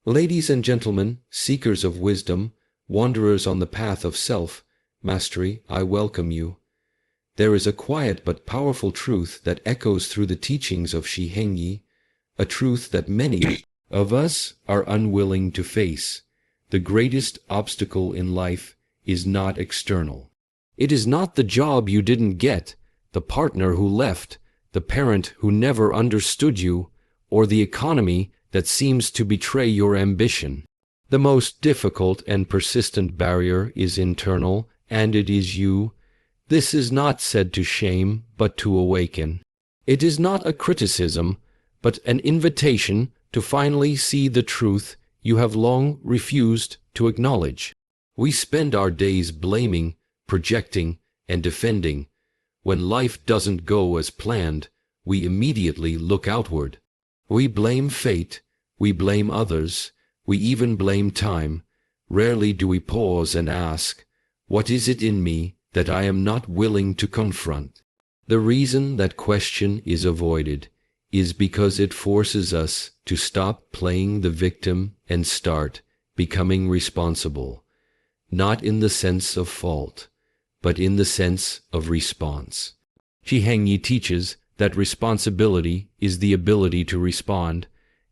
Ladies and gentlemen, seekers of wisdom, wanderers on the path of self-mastery, I welcome you. There is a quiet but powerful truth that echoes through the teachings of Shi Heng Yi, a truth that many of us are unwilling to face. The greatest obstacle in life is not external. It is not the job you didn't get, the partner who left, the parent who never understood you, or the economy that seems to betray your ambition. The most difficult and persistent barrier is internal, and it is you. This is not said to shame, but to awaken. It is not a criticism, but an invitation to finally see the truth you have long refused to acknowledge. We spend our days blaming, projecting, and defending. When life doesn't go as planned, we immediately look outward. We blame fate, we blame others, we even blame time. Rarely do we pause and ask, what is it in me that I am not willing to confront? The reason that question is avoided is because it forces us to stop playing the victim and start becoming responsible, not in the sense of fault, but in the sense of response. Shi Heng Yi teaches that responsibility is the ability to respond,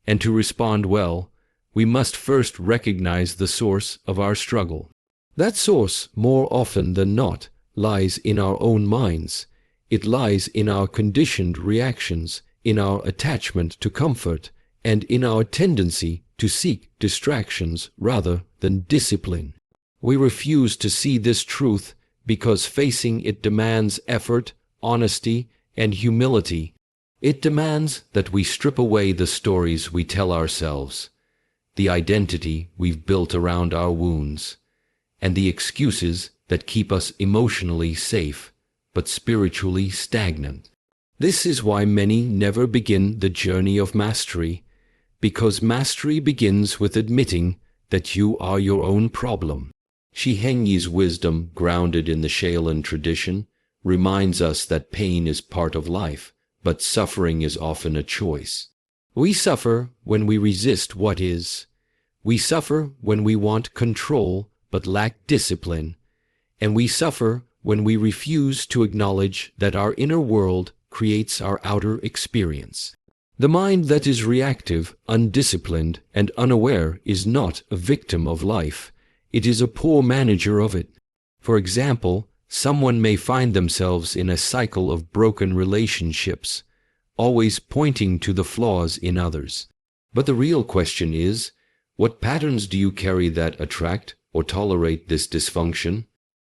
and to respond well, we must first recognize the source of our struggle. That source, more often than not, lies in our own minds. It lies in our conditioned reactions, in our attachment to comfort, and in our tendency to seek distractions rather than discipline. We refuse to see this truth because facing it demands effort, honesty, and humility. It demands that we strip away the stories we tell ourselves, the identity we've built around our wounds, and the excuses that keep us emotionally safe but spiritually stagnant. This is why many never begin the journey of mastery, because mastery begins with admitting that you are your own problem. Shi Heng Yi's wisdom, grounded in the Shaolin tradition, reminds us that pain is part of life, but suffering is often a choice. We suffer when we resist what is. We suffer when we want control but lack discipline. And we suffer when we refuse to acknowledge that our inner world creates our outer experience. The mind that is reactive, undisciplined, and unaware is not a victim of life. It is a poor manager of it. For example, someone may find themselves in a cycle of broken relationships, always pointing to the flaws in others. But the real question is, what patterns do you carry that attract or tolerate this dysfunction?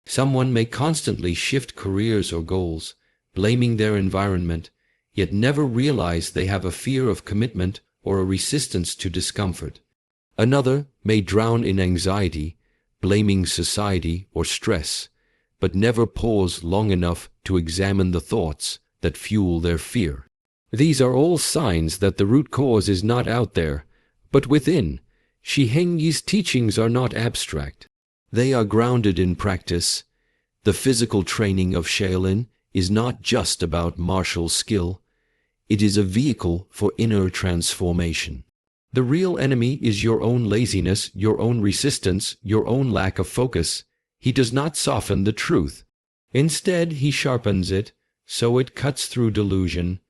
Someone may constantly shift careers or goals, blaming their environment, yet never realize they have a fear of commitment or a resistance to discomfort. Another may drown in anxiety, blaming society or stress, but never pause long enough to examine the thoughts that fuel their fear. These are all signs that the root cause is not out there, but within. Shi Heng Yi's teachings are not abstract. They are grounded in practice. The physical training of Shaolin is not just about martial skill. It is a vehicle for inner transformation. The real enemy is your own laziness, your own resistance, your own lack of focus. He does not soften the truth. Instead, he sharpens it, so it cuts through delusion.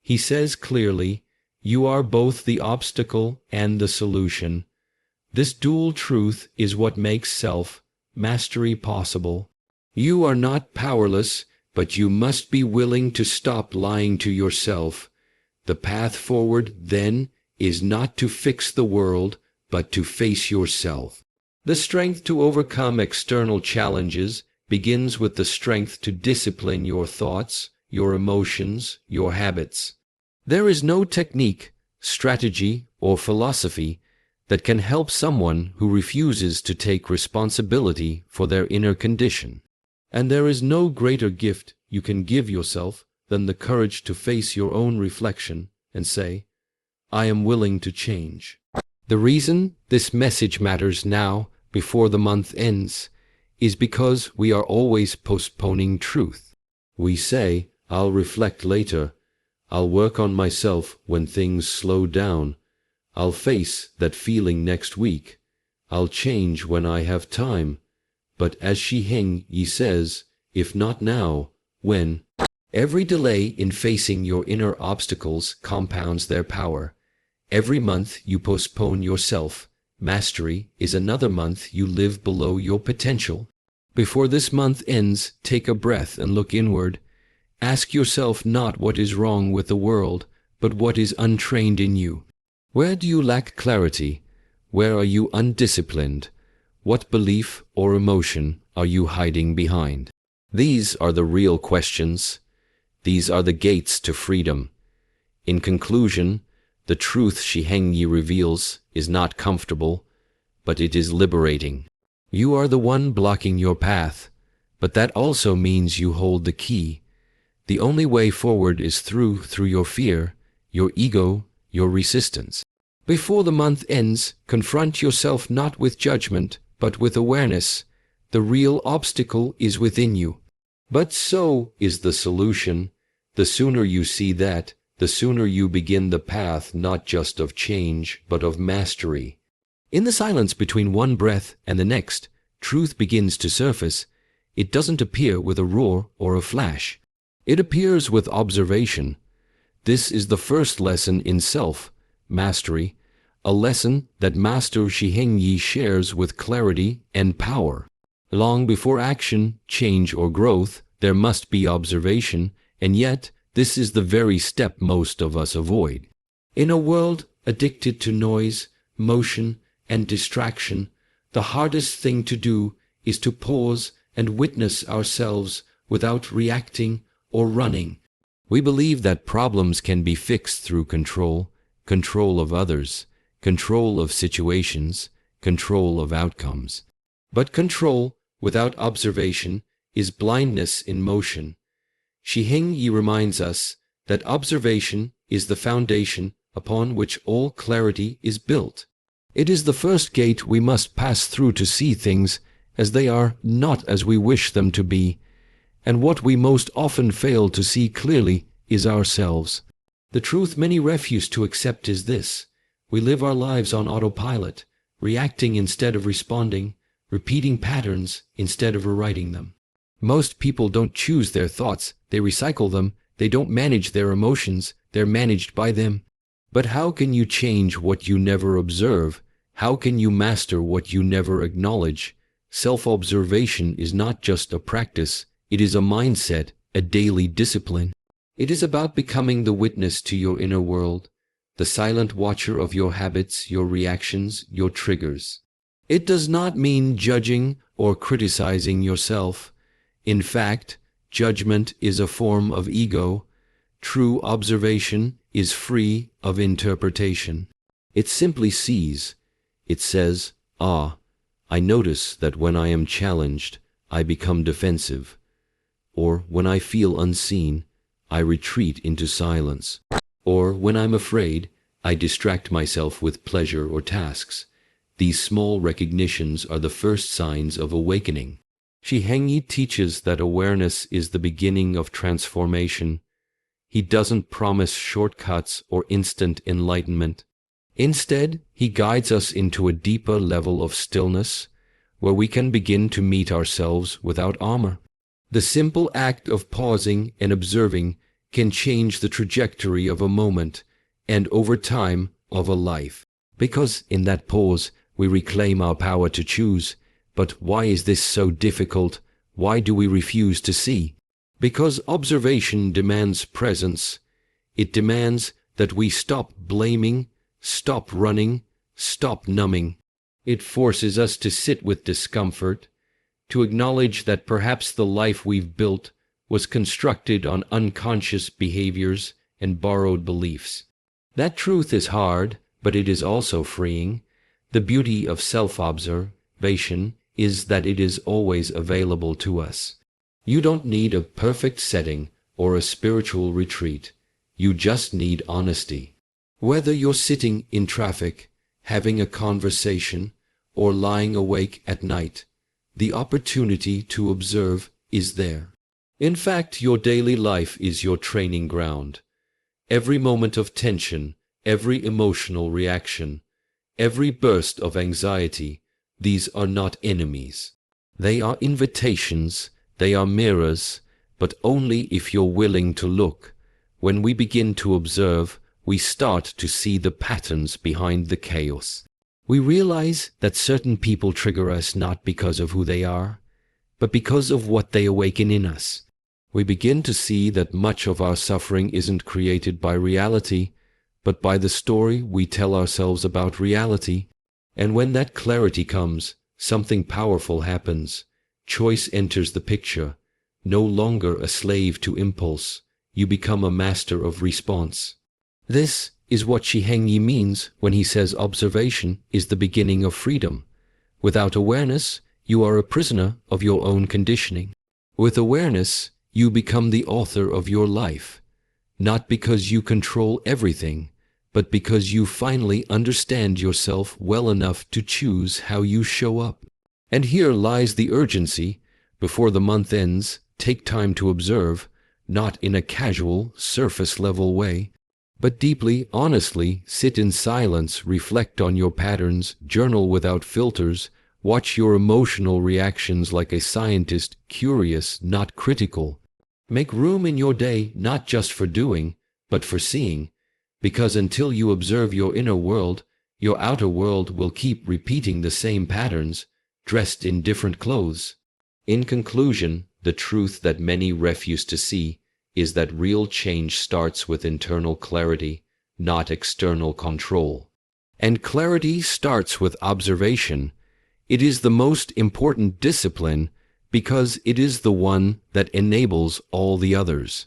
He says clearly, you are both the obstacle and the solution. This dual truth is what makes self-mastery possible. You are not powerless, but you must be willing to stop lying to yourself. The path forward, then, is not to fix the world, but to face yourself. The strength to overcome external challenges begins with the strength to discipline your thoughts, your emotions, your habits. There is no technique, strategy, or philosophy that can help someone who refuses to take responsibility for their inner condition. And there is no greater gift you can give yourself than the courage to face your own reflection and say, I am willing to change. The reason this message matters now, before the month ends, is because we are always postponing truth. We say, I'll reflect later. I'll work on myself when things slow down. I'll face that feeling next week. I'll change when I have time. But as Shi Heng Yi says, if not now, when? Every delay in facing your inner obstacles compounds their power. Every month you postpone yourself, mastery is another month you live below your potential. Before this month ends, take a breath and look inward. Ask yourself not what is wrong with the world, but what is untrained in you. Where do you lack clarity? Where are you undisciplined? What belief or emotion are you hiding behind? These are the real questions. These are the gates to freedom. In conclusion, the truth Shi Heng Yi reveals is not comfortable, but it is liberating. You are the one blocking your path, but that also means you hold the key. The only way forward is through your fear, your ego, your resistance. Before the month ends, confront yourself not with judgment, but with awareness. The real obstacle is within you. But so is the solution. The sooner you see that, the sooner you begin the path not just of change, but of mastery. In the silence between one breath and the next, truth begins to surface. It doesn't appear with a roar or a flash. It appears with observation. This is the first lesson in self-mastery, a lesson that Master Shi Heng Yi shares with clarity and power. Long before action, change, or growth, there must be observation, and yet this is the very step most of us avoid. In a world addicted to noise, motion, and distraction, the hardest thing to do is to pause and witness ourselves without reacting or running. We believe that problems can be fixed through control of others, control of situations, control of outcomes. But control without observation is blindness in motion. Shi Heng Yi reminds us that observation is the foundation upon which all clarity is built. It is the first gate we must pass through to see things as they are, not as we wish them to be. And what we most often fail to see clearly is ourselves. The truth many refuse to accept is this: we live our lives on autopilot, reacting instead of responding, repeating patterns instead of rewriting them. Most people don't choose their thoughts, they recycle them. They don't manage their emotions, they're managed by them. But how can you change what you never observe? How can you master what you never acknowledge? Self-observation is not just a practice, it is a mindset, a daily discipline. It is about becoming the witness to your inner world, the silent watcher of your habits, your reactions, your triggers. It does not mean judging or criticizing yourself. In fact, judgment is a form of ego. True observation is free of interpretation. It simply sees. It says, I notice that when I am challenged, I become defensive. Or when I feel unseen, I retreat into silence. Or when I'm afraid, I distract myself with pleasure or tasks. These small recognitions are the first signs of awakening. Shi Heng Yi teaches that awareness is the beginning of transformation. He doesn't promise shortcuts or instant enlightenment. Instead, he guides us into a deeper level of stillness, where we can begin to meet ourselves without armor. The simple act of pausing and observing can change the trajectory of a moment, and over time, of a life. Because in that pause, we reclaim our power to choose. But why is this so difficult? Why do we refuse to see? Because observation demands presence. It demands that we stop blaming, stop running, stop numbing. It forces us to sit with discomfort, to acknowledge that perhaps the life we've built was constructed on unconscious behaviors and borrowed beliefs. That truth is hard, but it is also freeing. The beauty of self-observation is that it is always available to us. You don't need a perfect setting or a spiritual retreat. You just need honesty. Whether you're sitting in traffic, having a conversation, or lying awake at night, the opportunity to observe is there. In fact, your daily life is your training ground. Every moment of tension, every emotional reaction, every burst of anxiety, these are not enemies. They are invitations, they are mirrors, but only if you're willing to look. When we begin to observe, we start to see the patterns behind the chaos. We realize that certain people trigger us not because of who they are, but because of what they awaken in us. We begin to see that much of our suffering isn't created by reality, but by the story we tell ourselves about reality. And when that clarity comes, something powerful happens. Choice enters the picture. No longer a slave to impulse, you become a master of response. This is what Shi Heng Yi means when he says observation is the beginning of freedom. Without awareness, you are a prisoner of your own conditioning. With awareness, you become the author of your life, not because you control everything, but because you finally understand yourself well enough to choose how you show up. And here lies the urgency. Before the month ends, take time to observe, not in a casual, surface-level way, but deeply, honestly, sit in silence, reflect on your patterns, journal without filters, watch your emotional reactions like a scientist, curious, not critical. Make room in your day not just for doing, but for seeing, because until you observe your inner world, your outer world will keep repeating the same patterns, dressed in different clothes. In conclusion, the truth that many refuse to see is that real change starts with internal clarity, not external control. And clarity starts with observation. It is the most important discipline because it is the one that enables all the others.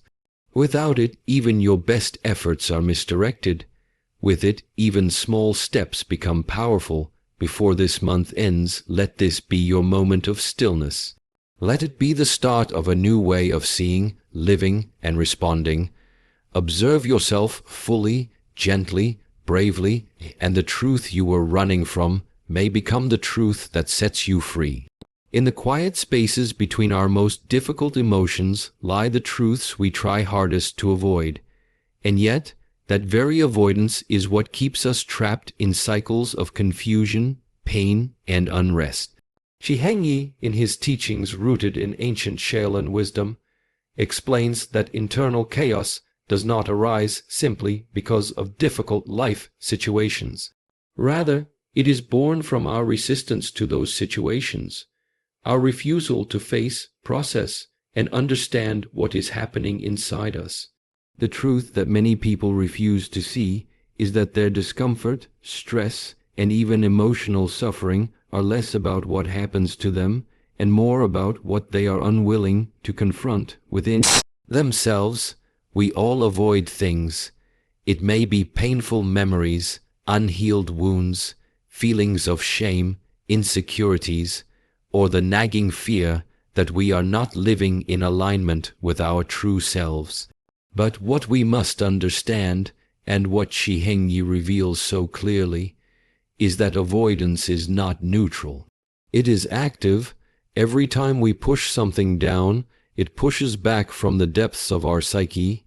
Without it, even your best efforts are misdirected. With it, even small steps become powerful. Before this month ends, let this be your moment of stillness. Let it be the start of a new way of seeing, living, and responding. Observe yourself fully, gently, bravely, and the truth you were running from may become the truth that sets you free. In the quiet spaces between our most difficult emotions lie the truths we try hardest to avoid. And yet, that very avoidance is what keeps us trapped in cycles of confusion, pain, and unrest. Shi Heng Yi, in his teachings rooted in ancient Shaolin wisdom, explains that internal chaos does not arise simply because of difficult life situations. Rather, it is born from our resistance to those situations, our refusal to face, process, and understand what is happening inside us. The truth that many people refuse to see is that their discomfort, stress, and even emotional suffering are less about what happens to them and more about what they are unwilling to confront within themselves. We all avoid things. It may be painful memories, unhealed wounds, feelings of shame, insecurities, or the nagging fear that we are not living in alignment with our true selves. But what we must understand, and what Shi Heng Yi reveals so clearly, is that avoidance is not neutral. It is active. Every time we push something down, it pushes back from the depths of our psyche.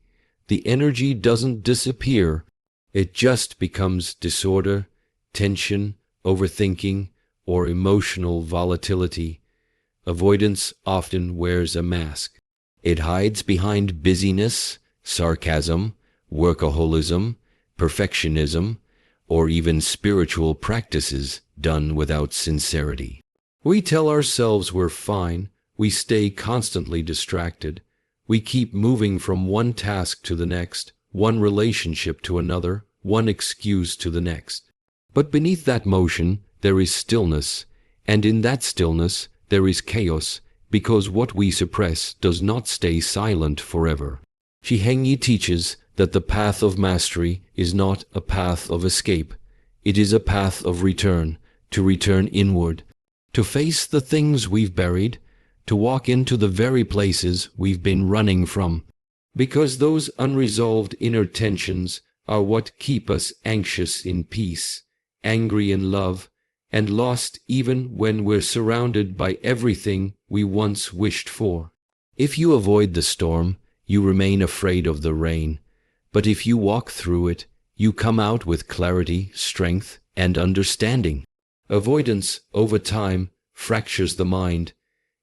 The energy doesn't disappear. It just becomes disorder, tension, overthinking, or emotional volatility. Avoidance often wears a mask. It hides behind busyness, sarcasm, workaholism, perfectionism, or even spiritual practices done without sincerity. We tell ourselves we're fine, we stay constantly distracted, we keep moving from one task to the next, one relationship to another, one excuse to the next. But beneath that motion, there is stillness, and in that stillness, there is chaos, because what we suppress does not stay silent forever. Shi Heng Yi teaches that the path of mastery is not a path of escape. It is a path of return, to return inward, to face the things we've buried, to walk into the very places we've been running from. Because those unresolved inner tensions are what keep us anxious in peace, angry in love, and lost even when we're surrounded by everything we once wished for. If you avoid the storm, you remain afraid of the rain. But if you walk through it, you come out with clarity, strength, and understanding. Avoidance, over time, fractures the mind.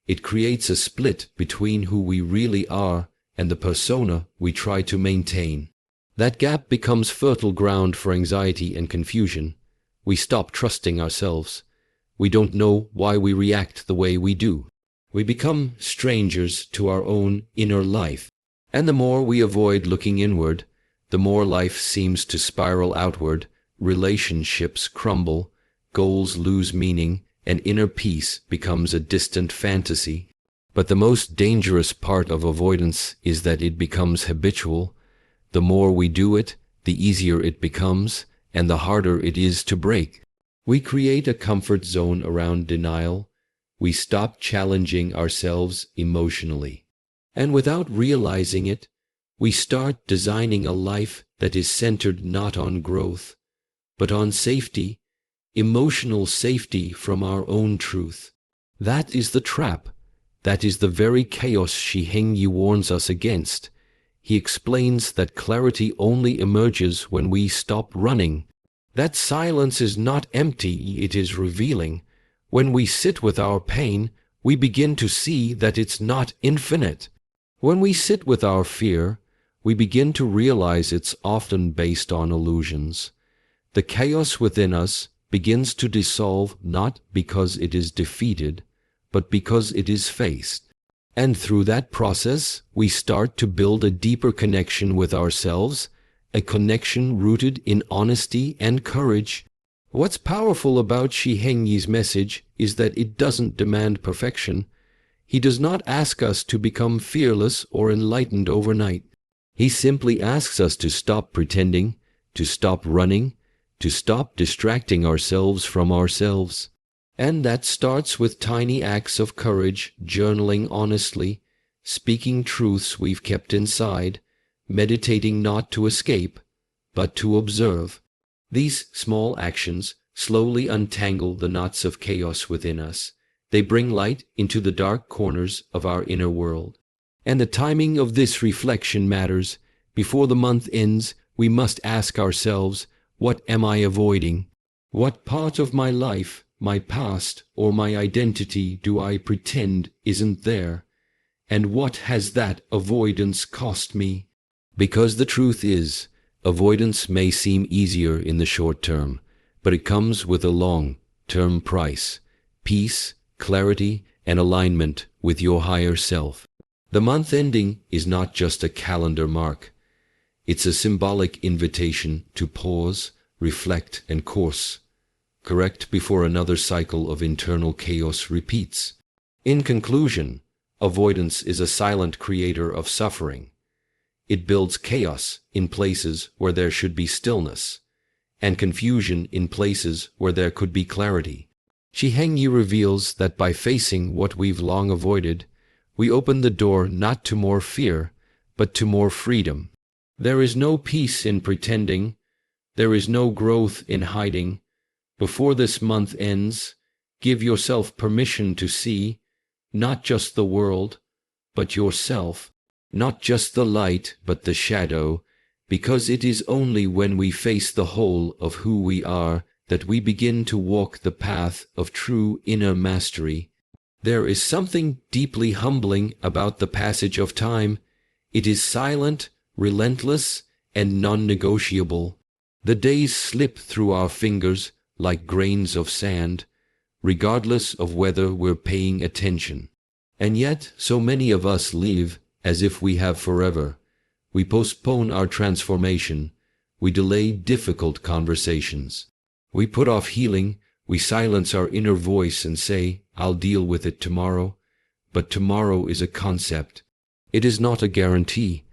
It creates a split between who we really are and the persona we try to maintain. That gap becomes fertile ground for anxiety and confusion. We stop trusting ourselves. We don't know why we react the way we do. We become strangers to our own inner life. And the more we avoid looking inward, the more life seems to spiral outward, relationships crumble, goals lose meaning, and inner peace becomes a distant fantasy. But the most dangerous part of avoidance is that it becomes habitual. The more we do it, the easier it becomes, and the harder it is to break. We create a comfort zone around denial. We stop challenging ourselves emotionally. And without realizing it, we start designing a life that is centered not on growth, but on safety, emotional safety from our own truth. That is the trap. That is the very chaos Shi Heng Yi warns us against. He explains that clarity only emerges when we stop running. That silence is not empty, it is revealing. When we sit with our pain, we begin to see that it's not infinite. When we sit with our fear, we begin to realize it's often based on illusions. The chaos within us begins to dissolve not because it is defeated, but because it is faced. And through that process, we start to build a deeper connection with ourselves, a connection rooted in honesty and courage. What's powerful about Shi Heng Yi's message is that it doesn't demand perfection. He does not ask us to become fearless or enlightened overnight. He simply asks us to stop pretending, to stop running, to stop distracting ourselves from ourselves. And that starts with tiny acts of courage, journaling honestly, speaking truths we've kept inside, meditating not to escape, but to observe. These small actions slowly untangle the knots of chaos within us. They bring light into the dark corners of our inner world. And the timing of this reflection matters. Before the month ends, we must ask ourselves, what am I avoiding? What part of my life, my past, or my identity do I pretend isn't there? And what has that avoidance cost me? Because the truth is, avoidance may seem easier in the short term, but it comes with a long-term price: peace, clarity, and alignment with your higher self. The month ending is not just a calendar mark. It's a symbolic invitation to pause, reflect, and course correct before another cycle of internal chaos repeats. In conclusion, avoidance is a silent creator of suffering. It builds chaos in places where there should be stillness, and confusion in places where there could be clarity. Shi Heng Yi reveals that by facing what we've long avoided, we open the door not to more fear, but to more freedom. There is no peace in pretending. There is no growth in hiding. Before this month ends, give yourself permission to see not just the world, but yourself, not just the light, but the shadow, because it is only when we face the whole of who we are that we begin to walk the path of true inner mastery. There is something deeply humbling about the passage of time. It is silent, relentless, and non-negotiable. The days slip through our fingers like grains of sand, regardless of whether we're paying attention. And yet, so many of us live as if we have forever. We postpone our transformation. We delay difficult conversations. We put off healing. We silence our inner voice and say, "I'll deal with it tomorrow." But tomorrow is a concept. It is not a guarantee.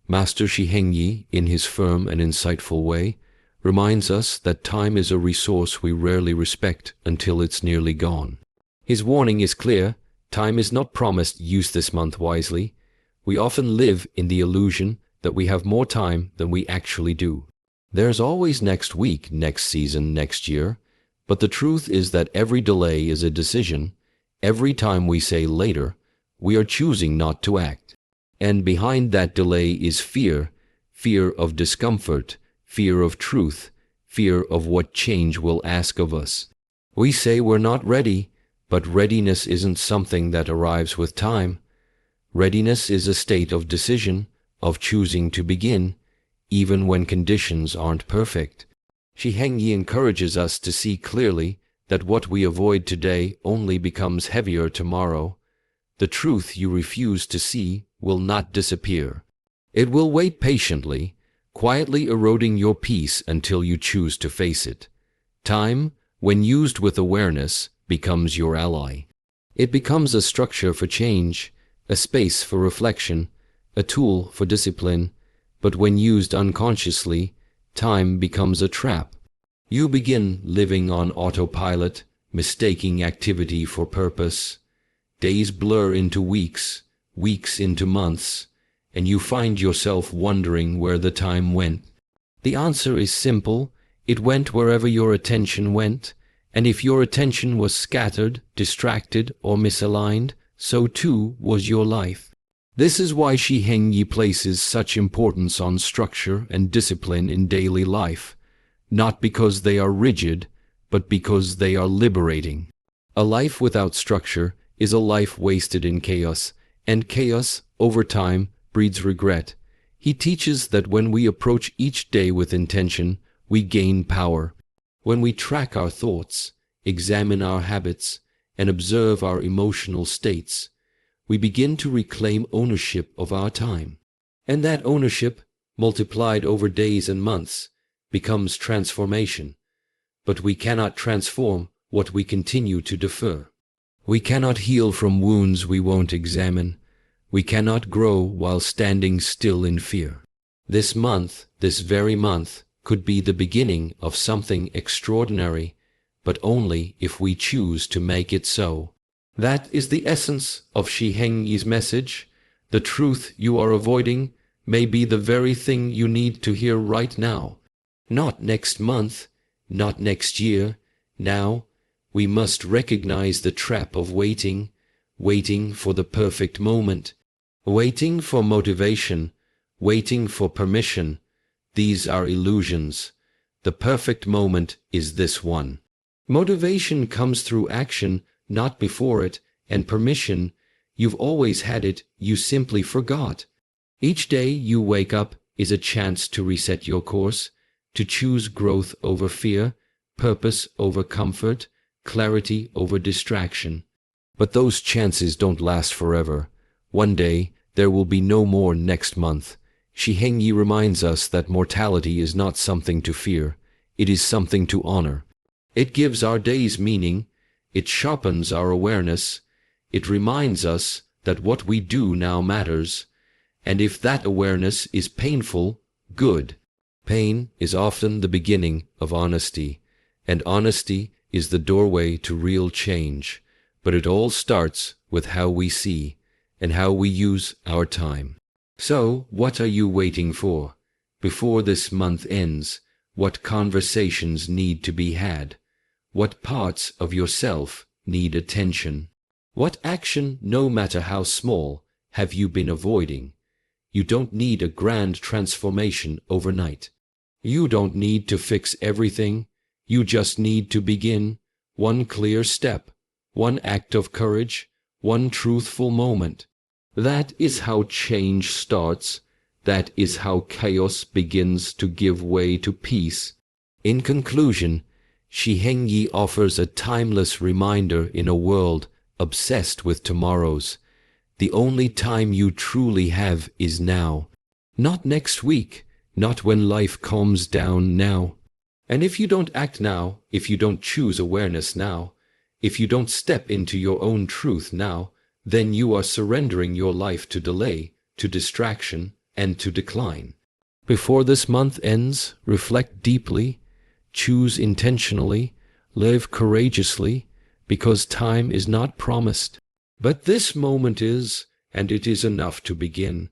Master Shi Heng Yi, in his firm and insightful way, reminds us that time is a resource we rarely respect until it's nearly gone. His warning is clear. Time is not promised. Use this month wisely. We often live in the illusion that we have more time than we actually do. There's always next week, next season, next year. But the truth is that every delay is a decision. Every time we say later, we are choosing not to act. And behind that delay is fear, fear of discomfort, fear of truth, fear of what change will ask of us. We say we're not ready, but readiness isn't something that arrives with time. Readiness is a state of decision, of choosing to begin, even when conditions aren't perfect. Shi Heng Yi encourages us to see clearly that what we avoid today only becomes heavier tomorrow. The truth you refuse to see will not disappear. It will wait patiently, quietly eroding your peace until you choose to face it. Time, when used with awareness, becomes your ally. It becomes a structure for change, a space for reflection, a tool for discipline, but when used unconsciously, time becomes a trap. You begin living on autopilot, mistaking activity for purpose. Days blur into weeks, weeks into months, and you find yourself wondering where the time went. The answer is simple. It went wherever your attention went, and if your attention was scattered, distracted, or misaligned, so too was your life. This is why Shi Heng Yi places such importance on structure and discipline in daily life, not because they are rigid, but because they are liberating. A life without structure is a life wasted in chaos, and chaos, over time, breeds regret. He teaches that when we approach each day with intention, we gain power. When we track our thoughts, examine our habits, and observe our emotional states, we begin to reclaim ownership of our time. And that ownership, multiplied over days and months, becomes transformation. But we cannot transform what we continue to defer. We cannot heal from wounds we won't examine. We cannot grow while standing still in fear. This month, this very month, could be the beginning of something extraordinary, but only if we choose to make it so. That is the essence of Shi Heng Yi's message. The truth you are avoiding may be the very thing you need to hear right now. Not next month, not next year. Now, we must recognize the trap of waiting, waiting for the perfect moment, waiting for motivation, waiting for permission. These are illusions. The perfect moment is this one. Motivation comes through action, not before it, and permission, you've always had it, you simply forgot. Each day you wake up is a chance to reset your course, to choose growth over fear, purpose over comfort, clarity over distraction. But those chances don't last forever. One day, there will be no more next month. Shi Heng Yi reminds us that mortality is not something to fear, it is something to honor. It gives our days meaning, it sharpens our awareness, it reminds us that what we do now matters, and if that awareness is painful, good. Pain is often the beginning of honesty, and honesty is the doorway to real change, but it all starts with how we see and how we use our time. So, what are you waiting for? Before this month ends, what conversations need to be had? What parts of yourself need attention? What action, no matter how small, have you been avoiding? You don't need a grand transformation overnight. You don't need to fix everything. You just need to begin. One clear step, one act of courage, one truthful moment. That is how change starts. That is how chaos begins to give way to peace. In conclusion, Shi Heng Yi offers a timeless reminder in a world obsessed with tomorrows. The only time you truly have is now. Not next week, not when life calms down now. And if you don't act now, if you don't choose awareness now, if you don't step into your own truth now, then you are surrendering your life to delay, to distraction, and to decline. Before this month ends, reflect deeply, choose intentionally, live courageously, because time is not promised. But this moment is, and it is enough to begin.